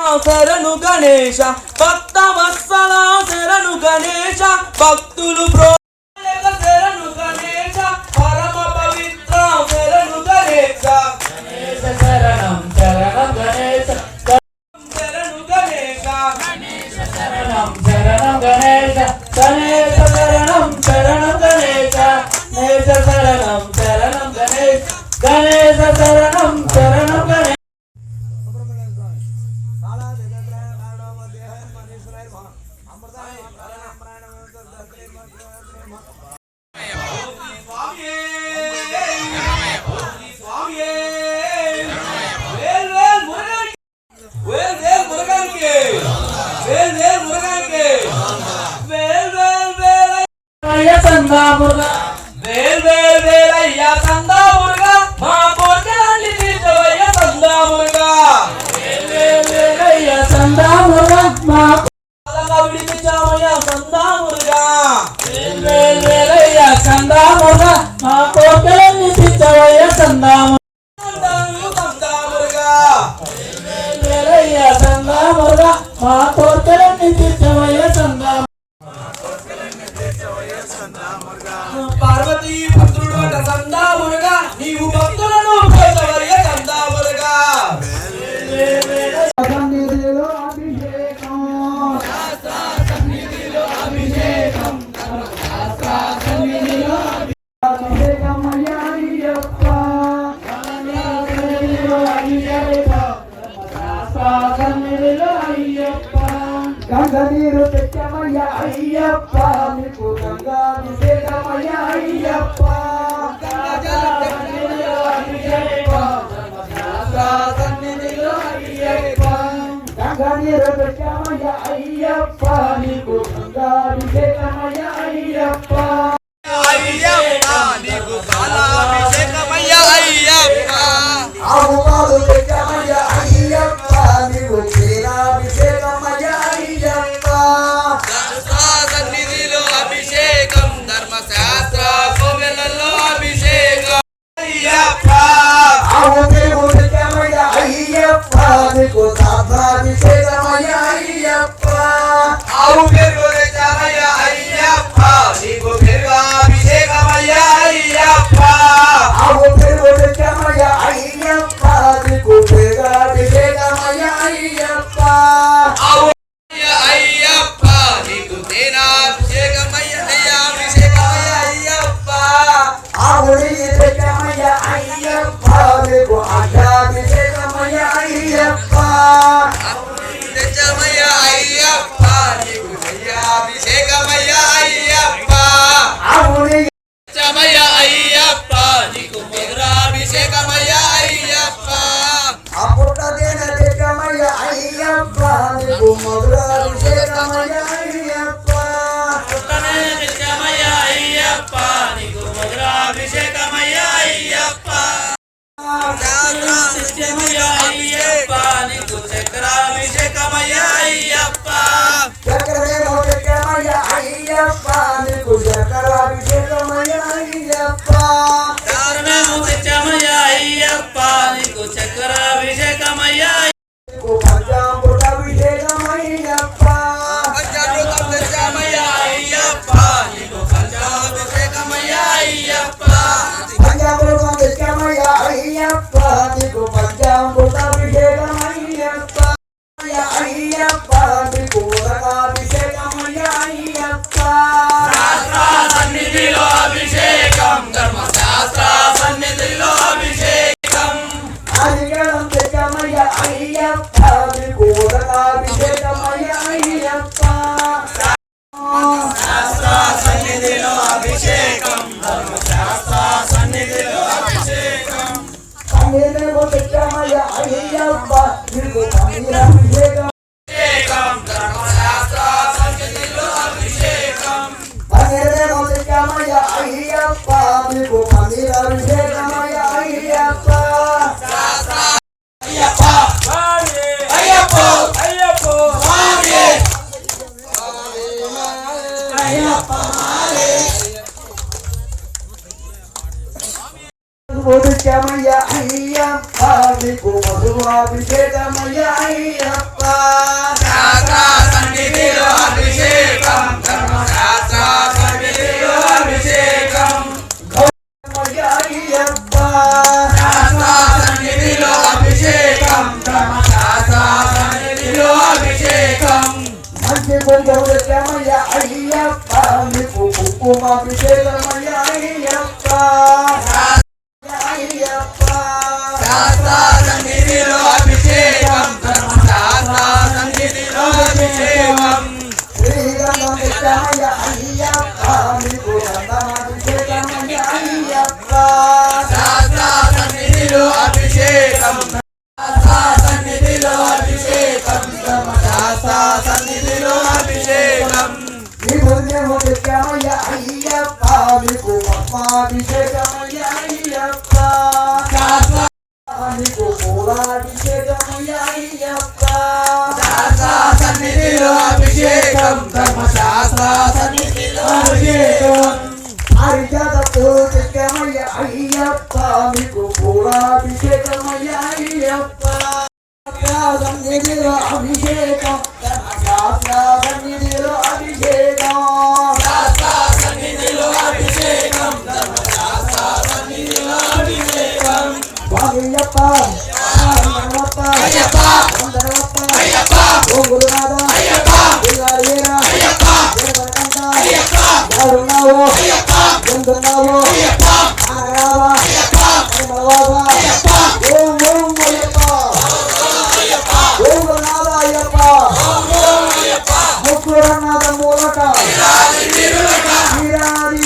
శరణు గణేశ భక్త వత్సల శరణు గణేశ భక్తులు శరణు గణేశ పరమ పవిత్ర శరణు గణేశ గణేశ శరణం శరణం గణేశ శరణు గణేశ గణేశ శరణం శరణం గణేశ గణేశ శరణం శరణం గణేశ గణేశ శరణం శరణం గణేశ గణేశ శరణం శరణం గణేశ పార్వతీ పుత్రుడు సందామురుగా నీవు భక్తులను భక్తవర్య సందామురుగా సన్నిధిలో అభిషేకం శాస్త్ర సన్నిధిలో అభిషేకం శాస్త్ర సన్నిధిలో అభిషేకం అయ్యప్ప సన్నిధిలో అభిషేకం శాస్త్ర సన్నిధిలో అయ్యప్ప గంగా నీరు తెచ్చమయ్య అయ్యప్ప నీకు గంగాభిషేకమయ్య అయ్యప్ప సన్నిధిలో అయ్యప్ప గంగా నీరు తెచ్చమయ్య అయ్యప్ప నీకు గంగాభిషేకమయ్య అయ్యప్ప అయ్యప్ప నీకు కాలాభిషేకమయ్య అయ్యప్ప ఆవు పాలు తెచ్చమయ్య అయ్యప్ప నీకు క్షీరాభిషేకమయ్య అయ్యప్ప సన్నిధిలో అభిషేకం ధర్మశాస్త్ర కోవెలలో అభిషేకం అయ్యప్ప ఆవు పేరు తెచ్చమయ్య అయ్యప్ప నీకు సాధ్యాభిషేకమయ్య అయ్యప్ప ఆవు పేరు తెచ్చమయ్య అయ్యప్ప నీకు పెరుగాభిషేకమయ్య అయ్యప్ప ఆవు పేరు తెచ్చమయ్య అయ్యప్ప నీకు పెరుగాభిషేకమయ్య అయ్యప్ప ఆవు అయ్యప్ప నీకు తేనాభిషేకమయ్య అయ్యాభిషేకమయ్య అయ్యప్ప ఆవుని తెచ్చమయ్య అయ్యప్ప నీకు అష్టాభిషేకమయ్య అయ్యప్ప తెచ్చమయ్య అయ్యప్ప నీకు అయ్యాభిషేకమయ్య అయ్యప్ప ఆవుని తెచ్చమయ్య అయ్యప్ప నీకు మధురాభిషేకమయ్య అయ్యప్ప అపుట్టదేన తెచ్చమయ్య అయ్యప్ప నీకు మధురాభిషేకమయ్య అయ్యప్ప పుట్టనే తెచ్చమయ్య అయ్యప్ప నీకు మధురాభిషేకమయ్య అయ్యప్ప తెచ్చమయ్య అయ్యప్ప నీకు చక్రాభిషేకమయ్య అయ్యప్ప చక్రమేమో తెచ్చమయ్య అయ్యప్ప నీకు చక్రాభిషేకమయ్య అయ్యప్ప చక్రమేమో తెచ్చమయ్య అయ్యప్ప నీకు చక్రాభిషేకమయ్య నీకు పంచామృతాభిషేకమయ్యప్ప పంచామృతం తెచ్చమయ్య అయ్యప్ప నీకు పంచాభిషేకమయ్య అయ్యప్ప పంచామృతం తెచ్చమయ్య అయ్యప్ప నీకు పంచామృతాభిషేకమయ్యప్ప అయ్యప్ప నీకు ఉదకాభిషేకమయ్య అయ్యప్ప శాస్త్ర సన్నిధిలో అభిషేకం ధర్మశాస్త్ర సన్నిధిలో అభిషేకం అధికారం తెచ్చమయ్య అయ్యప్ప నీకు ఉదకాభిషేకమయ్య అయ్యప్ప శాస్త్ర సన్నిధిలో అభిషేకం ధర్మశాస్త్ర సన్నిధిలో అభిషేకం సన్నిధిలో తెచ్చమయ్య అయ్యప్ప నీకు పన్నీరాభిషేకం ధర్మశాస్త్ర సన్నిధిలో అభిషేకం పన్నీరేమో తెచ్చమయ్య అయ్యప్ప నీకు పన్నీరాభిషేకమయ్య అయ్యప్ప అయ్యప్ప అయ్యప్ప అయ్యప్ప అయ్యప్ప తెచ్చమయ్య అయ్యప్ప నీకు మధురాభిషేకమయ్య అయ్యప్ప కుంకుమయ్య అయ్యప్ప నీకు కుంకుమాభిషేకమయ్య అయ్యప్ప అయ్యప్ప శాస్త్ర సన్నిధిలో అభిషేకం శాస్త్ర సన్నిధిలో అభిషేకం శ్రీగంధం ఇష్టమయ్య అయ్యప్ప నీకు గంధమాభిషేకమయ్య అయ్యప్ప శాస్త్ర సన్నిధిలో అభిషేకం సన్నిధిలో అభిషేకం సన్నిధిలో అభిషేకం నీ పుణ్యము నిత్యమయ్య అయ్యప్ప నీకు పద్మాభిషేకమయ్య అయ్యప్ప నీకు పూలాభిషేకమయ్య అయ్యప్ప సన్నిధిలో అభిషేకం ధర్మశాస్త్ర సన్నిధిలో అభిషేకం హరిజత పూజికమయ్య అయ్యప్ప నీకు పూలాభిషేకమయ్య అయ్యప్ప సన్నిధిలో అభిషేకం ధర్మశాస్త్ర సన్నిధిలో అభిషేకం సన్నిధిలో అభిషేకం ధర్మశాస్త్ర సన్నిధిలో అభిషేకం స్వామియప్ప అయ్యప్ప అయ్యప్ప ఓ గురునాథ అయ్యప్ప అయ్యప్ప అయ్యప్ప ఎవరున్నావు అయ్యప్ప ఎందున్నావు అయ్యప్ప ఆరావా అయ్యప్ప మలవావా అయ్యప్ప ఓం ఓం అయ్యప్ప ఓం గురునాథ అయ్యప్ప ముక్కురనాథ మూలక వీరాది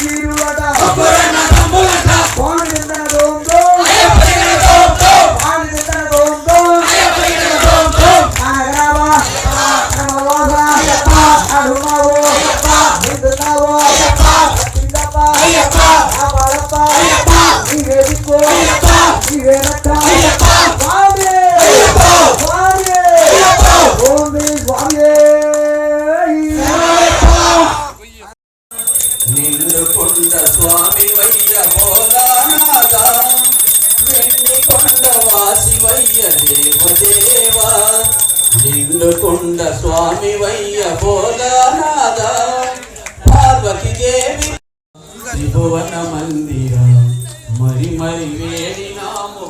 వీరులట వాణి దిందన దోం దోం వాణి దిందన దోం దోం ఆరావా మలవావా అడున్నావు ఎందున్నావు కిందప్ప ఆపాడప్ప నీవే దిక్కు నీవే రక్ష స్వామి స్వామి ఓం స్వామి నిండుకొండ స్వామి వయ్య భోలానాథ వెండికొండ వాసి వయ్య దేవదేవ నిండుకొండ స్వామి వయ్య భోలానాథ పార్వతి దేవి త్రిభువన మందిర మరి మరి వేడి నాము